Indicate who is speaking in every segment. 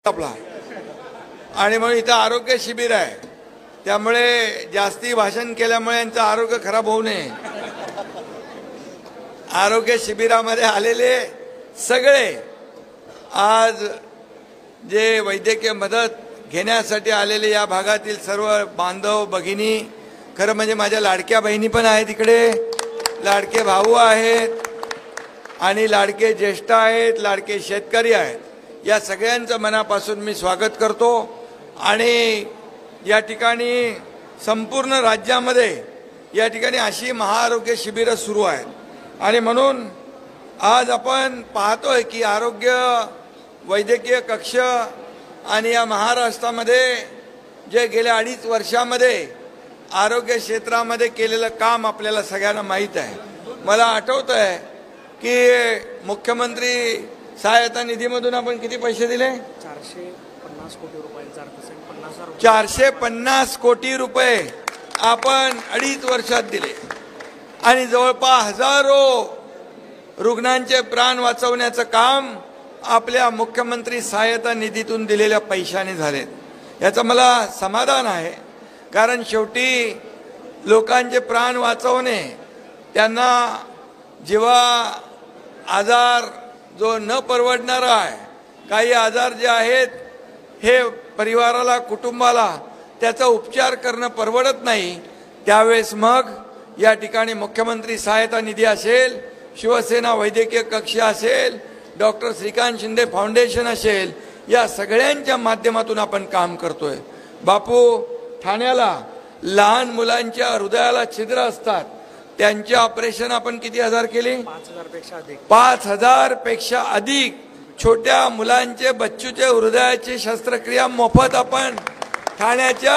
Speaker 1: आपला आणि म्हणून इथं आरोग्य शिबिर आहे, त्यामुळे जास्ती भाषण केल्यामुळे यांचं आरोग्य खराब होऊ नये. आरोग्य शिबिरामध्ये आलेले सगळे आज जे वैद्यकीय मदत घेण्यासाठी आलेले या भागातील सर्व बांधव भगिनी, खरं म्हणजे माझ्या लाडक्या बहिणी पण आहेत इकडे, लाडके भाऊ आहेत आणि लाडके ज्येष्ठ आहेत, लाडके शेतकरी आहेत, या सगळ्यांचं मनापासून मी स्वागत करतो. आणि या ठिकाणी संपूर्ण राज्यामध्ये या ठिकाणी अशी महाआरोग्य शिबिरं सुरू आहेत. आणि म्हणून आज आपण पाहतोय की आरोग्य वैद्यकीय कक्ष आणि या महाराष्ट्रामध्ये जे गेल्या 2.5 वर्षामध्ये आरोग्य क्षेत्रामध्ये केलेलं काम आपल्याला सगळ्यांना माहीत आहे. मला आठवत आहे की मुख्यमंत्री सहायता निधीमधून आपण किती पैसे दिले?
Speaker 2: 450 कोटी रुपयांचा अर्थ
Speaker 1: 450 कोटी रुपये आपण 2.5 वर्षात दिले आणि जवळपास हजारो रुग्णांचे प्राण वाचवण्याचं काम आपल्या मुख्यमंत्री सहायता निधीतून दिलेल्या पैशाने झाले. याचं मला समाधान आहे, कारण शेवटी लोकांचे प्राण वाचवणे, त्यांना जेव्हा आजार जो न परवडणारा आहे, काही आजार जे आहेत हे परिवाराला कुटुंबाला त्याचा उपचार करणं परवडत नाही, त्यावेळेस मग या ठिकाणी मुख्यमंत्री सहायता निधी असेल, शिवसेना वैद्यकीय कक्ष असेल, डॉक्टर श्रीकांत शिंदे फाउंडेशन असेल, या सगळ्यांच्या माध्यमातून आपण काम करतोय. बापू ठाण्याला लहान मुलांच्या हृदयाला छिद्र असतात, त्यांचे ऑपरेशन आपण किती हजार केले? 5,000 पेक्षा अधिक छोट्या मुलांचे बच्चूचे हृदयाची शस्त्रक्रिया मोफत आपण ठाण्याच्या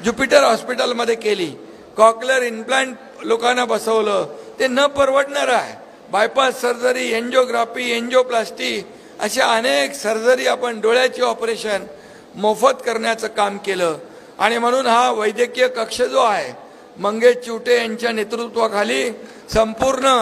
Speaker 1: ज्युपिटर हॉस्पिटलमध्ये केली. कॉक्लिअर इम्प्लांट लोकांना बसवलं, ते न परवडणार आहे. बायपास सर्जरी, एंजिओग्राफी, एंजिओप्लास्टी अशा अनेक सर्जरी आपण डोळ्याचे ऑपरेशन मोफत करण्याचं काम केलं. आणि म्हणून हा वैद्यकीय कक्ष जो आहे मंगेश चिवटे यांच्या नेतृत्वाखाली संपूर्ण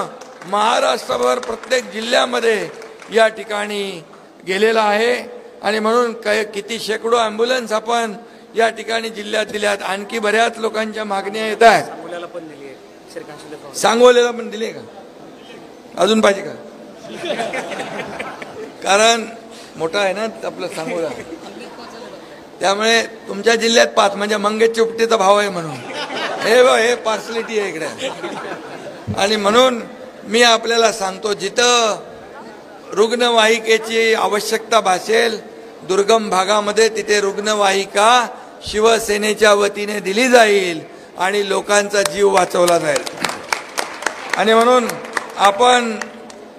Speaker 1: महाराष्ट्रभर प्रत्येक जिल्ह्यामध्ये या ठिकाणी गेलेला आहे. आणि म्हणून किती शेकडो ॲम्ब्युलन्स आपण या ठिकाणी जिल्ह्यात दिल्यात. आणखी बऱ्याच लोकांच्या मागण्या येत आहेत. सांगोल्याला पण दिली का? अजून पाहिजे का? कारण मोठा आहे ना आपलं सांगोला, त्यामुळे तुमच्या जिल्ह्यात 5 म्हणजे मंगेश चिवटेचा भाव आहे म्हणून हे पार्सलिटी आहे इकडे. आणि म्हणून मी आपल्याला सांगतो, जिथं रुग्णवाहिकेची आवश्यकता भासेल दुर्गम भागामध्ये, तिथे रुग्णवाहिका शिवसेनेच्या वतीने दिली जाईल आणि लोकांचा जीव वाचवला जाईल. आणि म्हणून आपण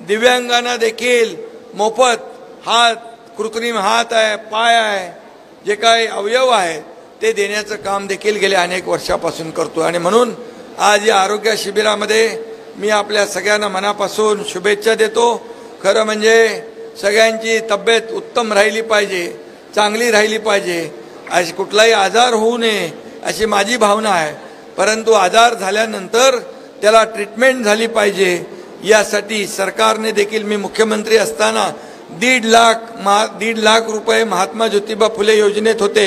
Speaker 1: दिव्यांगांना देखील मोफत हात, कृत्रिम हात आहे, पाय आहे, जे काही अवयव आहेत ते देण्याचं काम देखील गेल्या अनेक वर्षापासून करतो. आणि म्हणून आज या आरोग्य शिबिरामध्ये मी आपल्या सगळ्यांना मनापासून शुभेच्छा देतो. खरं म्हणजे सगळ्यांची तब्येत उत्तम राहिली पाहिजे, चांगली राहिली पाहिजे, अशी कुठलाही आजार होऊ नये अशी माझी भावना आहे. परंतु आजार झाल्यानंतर त्याला ट्रीटमेंट झाली पाहिजे, यासाठी सरकारने देखील, मी मुख्यमंत्री असताना 1.5 लाख रुपये महात्मा ज्योतिबा फुले योजनेत होते,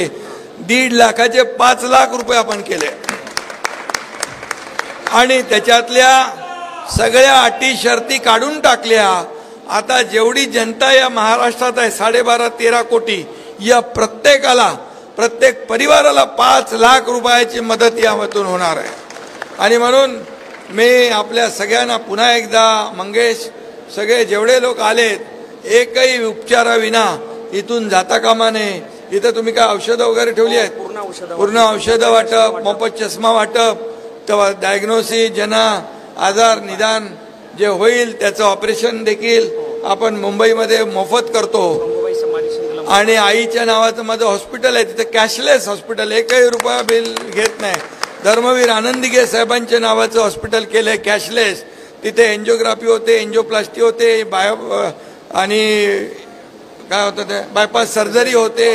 Speaker 1: 1.5 लाखाचे 5 लाख रुपये आपण केले. आणि त्याच्यातल्या सगळ्या अटी शर्ती काढून टाकल्या. आता जेवढी जनता या महाराष्ट्रात आहे 12.5-13 कोटी, या प्रत्येकाला, प्रत्येक परिवाराला 5 लाख रुपयाची मदत यामधून होणार आहे. आणि म्हणून मी आपल्या सगळ्यांना पुन्हा एकदा, मंगेश, सगळे जेवढे लोक आलेत, एकही उपचाराविना इथून जाता कामा नये. इथं तुम्ही काय औषधं वगैरे ठेवली आहेत? पूर्ण औषधं वाटप, मोफत चष्मा वाटप, तेव्हा डायग्नोसिस, ज्यांना आजार निदान जे होईल त्याचं ऑपरेशन देखील आपण मुंबईमध्ये मोफत करतो. आणि आईच्या नावाचं माझं हॉस्पिटल आहे, तिथे कॅशलेस हॉस्पिटल, 1ही रुपया बिल घेत नाही. धर्मवीर आनंदीगे साहेबांच्या नावाचं हॉस्पिटल केलंय कॅशलेस, तिथे एंजिओग्राफी होते, एंजिओप्लास्टी होते, आणि काय होतं ते बायपास सर्जरी होते,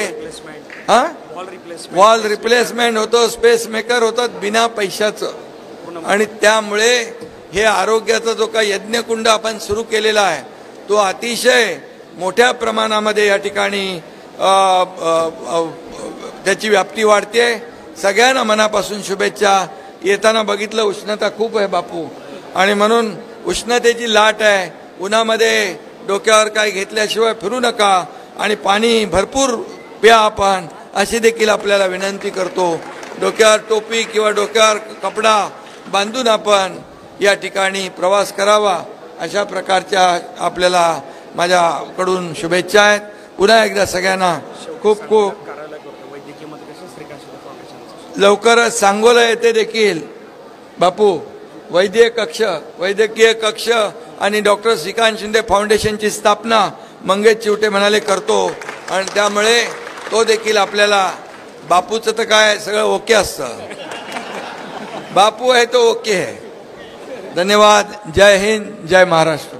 Speaker 1: वॉल रिप्लेसमेंट होतं, स्पेस मेकर होतात बिना पैशाचं. आणि त्यामुळे हे आरोग्याचा जो काही यज्ञकुंड आपण सुरू केलेला आहे तो अतिशय मोठ्या प्रमाणामध्ये या ठिकाणी त्याची व्याप्ती वाढते. सगळ्यांना मनापासून शुभेच्छा. येताना बघितलं उष्णता खूप आहे बापू, आणि म्हणून उष्णतेची लाट आहे. उन्हामध्ये डोक्यावर काय घेतल्याशिवाय फिरू नका आणि पाणी भरपूर प्या आपण, अशी देखील आपल्याला विनंती करतो. डोक्यावर टोपी किंवा डोक्यावर कपडा बांधून आपण या ठिकाणी प्रवास करावा, अशा प्रकारच्या आपल्याला माझ्याकडून शुभेच्छा आहेत. पुन्हा एकदा सगळ्यांना खूप खूप लवकरच सांगोला येथे देखील बापू वैद्यकीय कक्ष आणि डॉक्टर श्रीकांत शिंदे फाउंडेशनची स्थापना मंगेश चिवटे म्हणाले करतो, आणि त्यामुळे तो देखील आपल्याला, बापूचं तर काय सगळं ओके असतं, बापू आहे तो ओके आहे. धन्यवाद. जय हिंद, जय महाराष्ट्र.